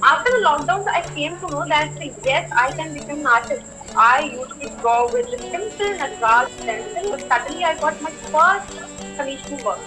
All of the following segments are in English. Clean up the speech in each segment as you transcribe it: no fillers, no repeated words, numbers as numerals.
After the lockdowns, I came to know that yes, I can become an artist. I used to draw with the simple Nagraj pencil. Suddenly, I got my first commission work.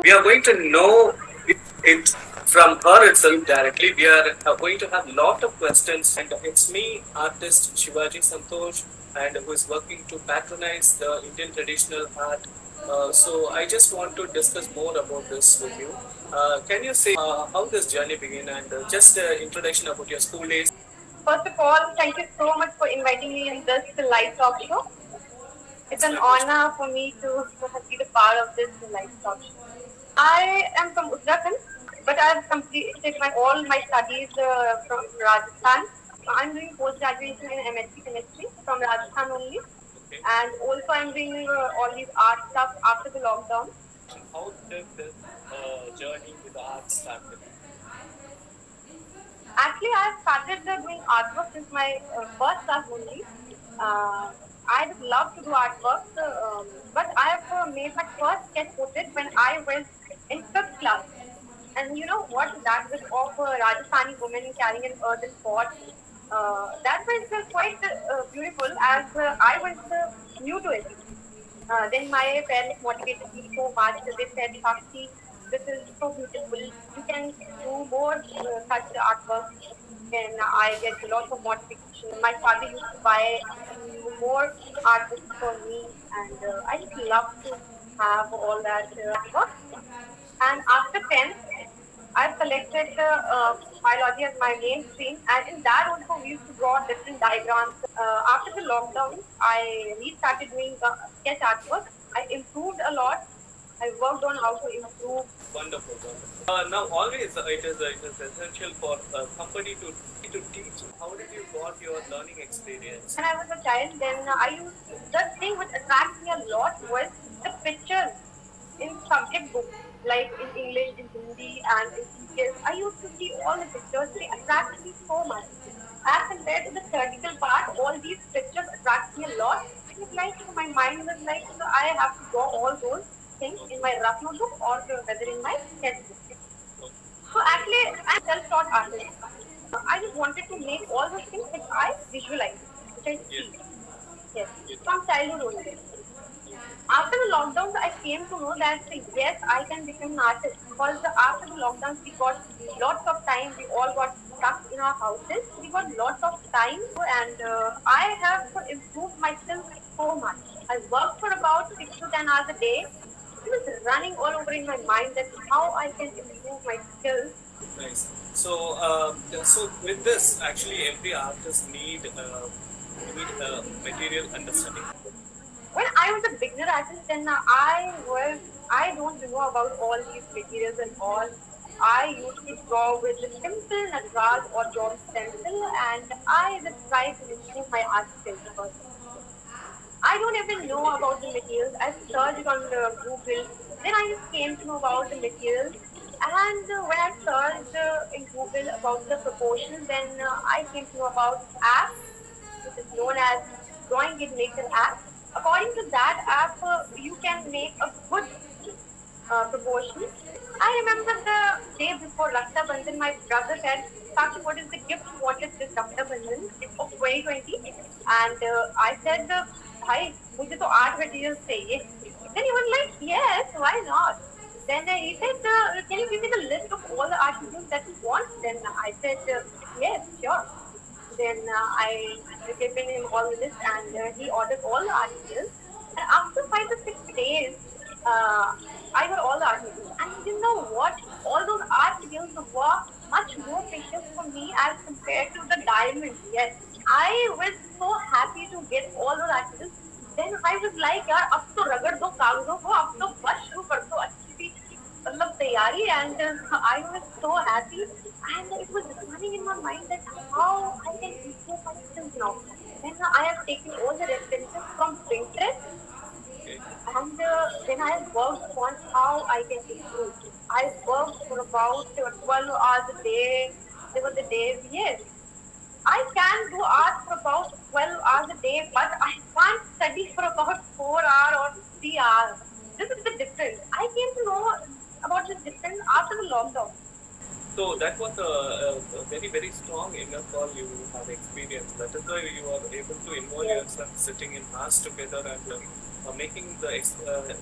We are going to know it from her itself directly. We are going to have a lot of questions, and it's me, artist Shivaji Santhosh, and who is working to patronize the Indian traditional art. So I just want to discuss more about this with you. Can you say how this journey began, and just introduction about your school days? First of all, thank you so much for inviting me in this live talk show. It's an honor for me to be the part of this live talk show. I am from Uttarakhand, but I've completed all my studies from Rajasthan. I'm doing post graduation in MSc chemistry from Rajasthan only, Okay. and also I'm doing all these art stuff after the lockdown. How did this journey with art started? Actually, I started doing artwork since my first class only. I would love to do artwork, but I have made my first sketch portrait when I was in fifth class. And you know what? That was of a Rajasthani woman carrying an earthen pot. That was quite beautiful as I was new to it. Then my parents motivated me so much. They said, Sakshi, this is so beautiful. You can do more such artwork. Then I get a lot of motivation. My father used to buy more artwork for me, and I just love to have all that artwork. And after 10th, I've selected biology as my main stream, and in that also we used to draw different diagrams. After the lockdown, I restarted doing sketch artwork. I improved a lot. I worked on how to improve. Wonderful, wonderful. Now, always it is essential for a company to teach. How did you got your learning experience? When I was a child, then I used the thing which attracted me a lot was the pictures in subject books, like in English, in Hindi, and in EKS. I used to see all the pictures. They attracted me so much. As compared to the theoretical part, all these pictures attract me a lot. It was like my mind was like I have to draw all those things in my rough notebook or whether in my sketchbook. So actually, I'm a self-taught artist. I just wanted to make all those things which I visualize, which I see. Yes, from childhood only. After the lockdowns, I came to know that yes, I can become an artist because after the lockdowns, we got lots of time. We all got stuck in our houses. We got lots of time, and I have improved myself so much. I worked for about 6 to 10 hours a day. It was running all over in my mind that how I can improve my skills. Nice. So with this, actually, every artist need material understanding. When I was a beginner artist, then I don't know about all these materials and all. I used to draw with a simple Nagraj or Job pencil, and I just try to improve my art skills because I don't even know about the materials. I searched on the Google, then I just came to know about the materials. And when I searched in Google about the proportions, then I came to know about app, which is known as Drawing It Maker app. According to that app, you can make a good proportion. I remember the day before Raksha Bandhan, my brother said, Sakshi, what is the gift you wanted this Raksha Bandhan of 2020? And I said, Hi, मुझे तो art materials चाहिए. Then he was like, yes, why not? Then he said, can you give me the list of all the art materials that you want? Then I said, yes, sure. Then I given him all the list and he ordered all the articles. And after 5 to 6 days, I got all the articles. And you know what? All those articles were much more precious for me as compared to the diamonds. Yes, I was so happy to get all those articles. Then I was like, यार अब तो रगड़ दो कागजों को, अब तो बस शुरू कर दो अच्छी सी मतलब तैयारी. And I was so happy and it was running in my mind that how I can improve my skills now. Then I have taken all the references from Pinterest and then I have worked on how I can improve. I worked for about 12 hours a day. There were the days, yes. I can do art for about day, but I can't study for about 4 hours or 3 hours. This is the difference. I came to know about this difference after the lockdown. So that was a very, very strong inner call you have experienced. That is why you are able to involve yourself sitting in hours together and making the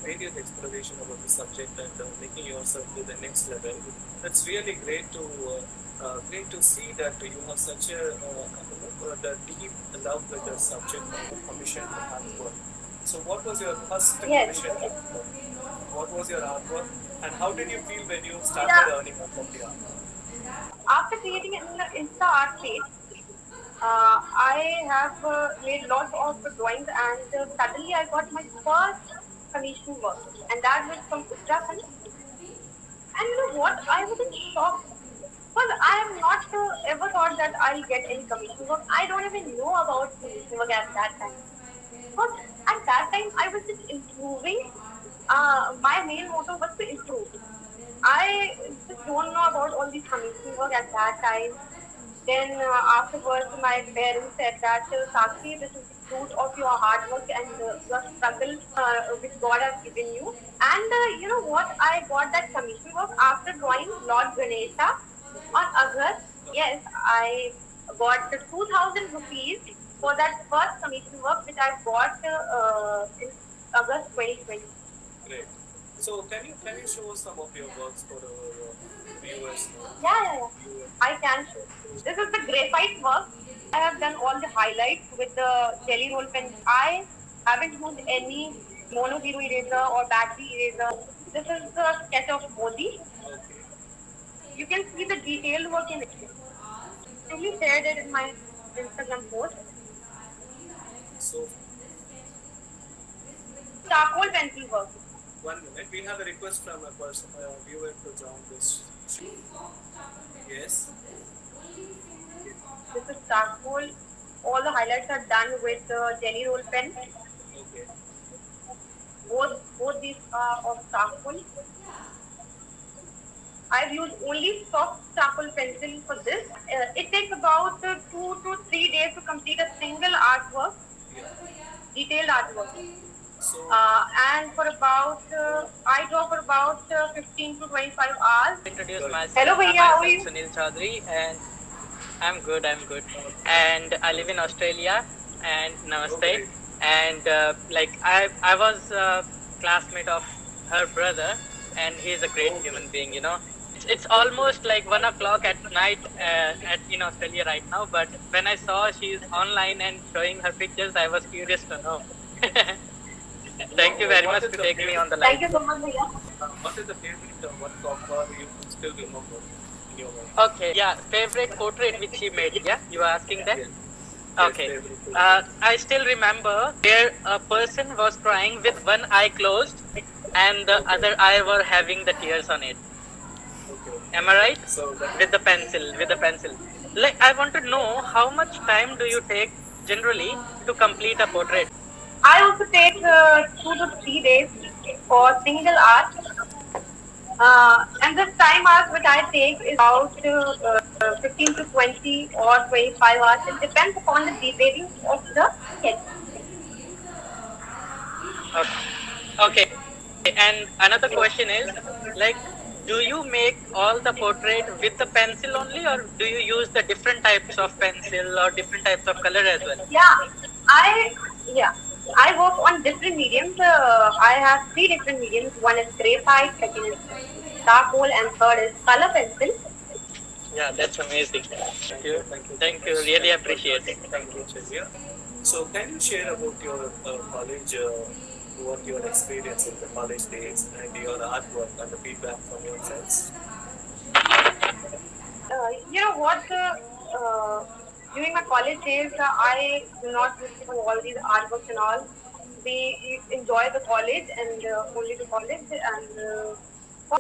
various exploration about the subject and making yourself to the next level. That's really great to see that you have such the deep love with the subject and the commission to artwork. So what was your first Yes. commission? What was your artwork and how did you feel when you started Yeah. earning from the art? After creating an Insta art page, I have made lots of drawings, and suddenly I got my first commission work, and that was from Uttarakhand. And you know what? I was in shock because I have not ever thought that I'll get any commission work. I don't even know about commission work at that time. But at that time, I was just improving. My main motto was to improve. I just don't know about all these commission work at that time. Then afterwards, my parents said that Sakshi, this is the fruit of your hard work and your struggle which God has given you. And you know what? I got that commission work after drawing Lord Ganesha on August. Yes, I got 2,000 rupees for that first commission work which I got in August 2020. Great. So can you show some of your works for our viewers? Yeah. I can show. This is the graphite work. I have done all the highlights with the jelly roll pen. I haven't used any Monozero eraser or battery eraser. This is the sketch of Modi. Okay. You can see the detailed work in it. I really shared it in my Instagram post. So Charcoal pencil work. 1 minute. We have a request from a person, a viewer to join this. Yes. This is charcoal. All the highlights are done with the jelly roll pen. Okay. Both these are of charcoal. I've used only soft charcoal pencil for this. It takes about 2 to 3 days to complete a single artwork, Yeah. detailed artwork. So And for about, I draw for about 15 to 25 hours. Introduce myself. Hello, Bhaiya, how are I'm you? Sunil Chaudhary, and I'm good. And I live in Australia. And namaste. Okay. And I was a classmate of her brother, and he's a great human being. You know, it's almost like 1 o'clock at night in Australia right now. But when I saw she's online and showing her pictures, I was curious to know. Thank you very much for taking me on the Thank line. you so much, Bhaiya. what is the favorite work of her you still remember in your mind? Okay, yeah, favorite portrait which she made. Yeah, you are asking that? Yes. Okay. Yes, favorite. I still remember where a person was crying with one eye closed and the other eye were having the tears on it. Okay. Am I right? So that With the pencil. Like, I want to know how much time do you take generally to complete a portrait? I also take 2 to 3 days for single art. And the time hours which I take is about 15 to 20 or 25 hours. It depends upon the detailing of the sketch. Okay. And another question is, like, do you make all the portrait with the pencil only, or do you use the different types of pencil or different types of color as well? I work on different mediums. I have 3 different mediums. One is graphite, second is charcoal, and third is color pencil. Yeah, that's amazing. Thank you. Thank you. Really appreciate it. Thank you, Chevia. So can you share about your college, what your experience in the college days and your artwork and the feedback from your friends? You know what? During my college days, I do not used to do all these artworks and all. We enjoy the college and only the college, and the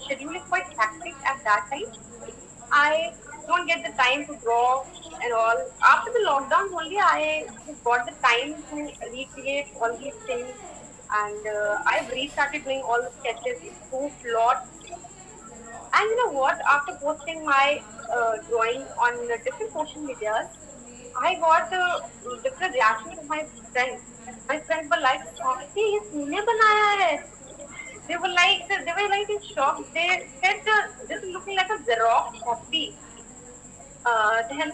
schedule is quite hectic at that time. I don't get the time to draw and all. After the lockdown only, I got the time to recreate all these things, and I've restarted doing all the sketches, improved lot. And you know what? After posting my drawing on different social medias, I got different reactions from my my friends. My friends were like, "Sakshi, ये तूने बनाया है?" They were like in shock. They said, "This is looking like a Xerox copy." Then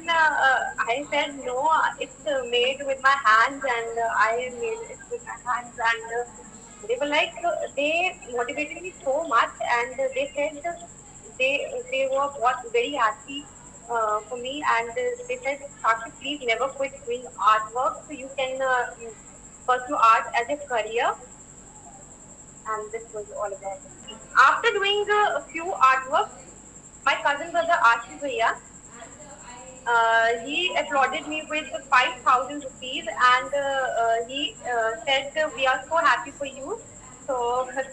I said, "No, it's made with my hands, and I made it with my hands." And they were like, they motivated me so much, and they said they were what very happy for me, and they said, "Sakshi, please never quit doing artwork. So you can pursue art as a career." And this was all about it. After doing a few artworks, my cousin brother Ashish Bhaiya, he applauded me with 5,000 rupees, and he said, "We are so happy for you." So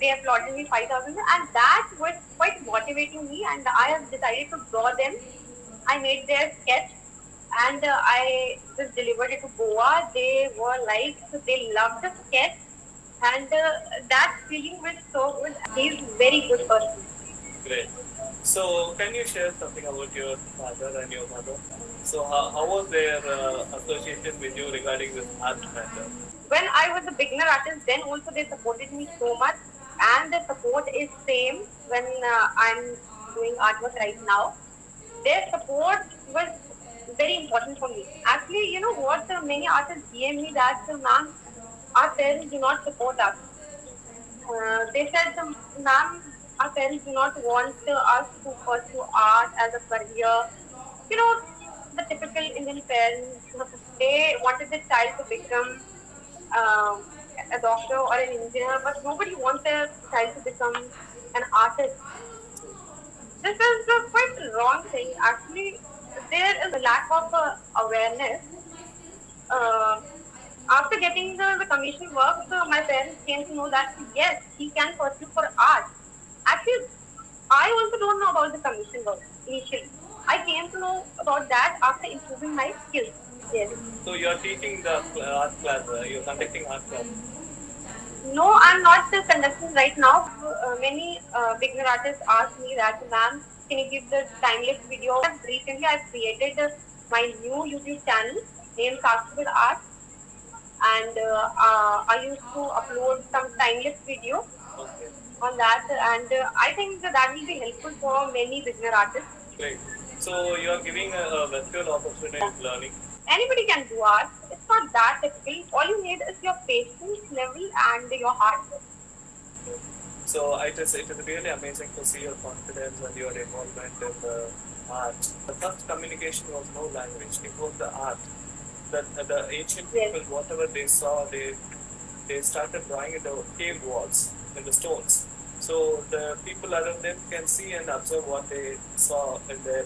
they applauded me 5,000, and that was quite motivating me. And I have decided to draw them. I made their sketch, and I just delivered it to Goa. They were like, they loved the sketch, and that feeling was so good. He's very good person. Great. So, can you share something about your father and your mother? So, how was their association with you regarding this art matter? When I was a beginner artist, then also they supported me so much, and the support is same when I'm doing artwork right now. Their support was very important for me. Actually, you know what? Many artists DM me that, "Ma'am, our parents do not support us." They said, "Ma'am, our parents do not want us to pursue art as a career." You know, the typical Indian parents, they wanted their child to become um, a doctor or an engineer, but nobody wants their child to become an artist. This is a quite wrong thing. Actually, there is a lack of awareness. Uh, After getting the commission work, my parents came to know that yes, he can pursue for art. Actually, I also don't know about the commission work initially. I came to know about that after improving my skills. Yes. So, you are teaching the art class, you are conducting art class. No, I'm not conducting right now. Many beginner artists ask me that, "Ma'am, can you give the time-lapse video?" Recently, I've created my new YouTube channel named SAKSHIBHATTART, and I used to upload some time-lapse video Okay. on that, and I think that will be helpful for many beginner artists. Great. So, you are giving a virtual opportunity of learning. Anybody can do art. It's not that difficult. All you need is your patience level and your hard work. So it is really amazing to see your confidence and your involvement in the art. The first communication was no language; it was the art. The ancient people, Yes. whatever they saw, they started drawing in the cave walls, in the stones. So the people around them can see and observe what they saw in their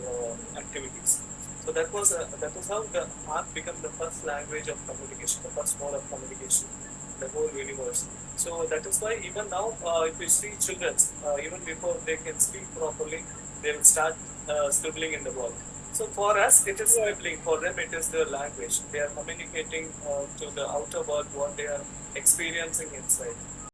activities. So that was how the art became the first language of communication, the first mode of communication, in the whole universe. So that is why even now, if you see children, even before they can speak properly, they will start scribbling in the wall. So for us, it is Yes. scribbling. For them, it is their language. They are communicating to the outer world what they are experiencing inside.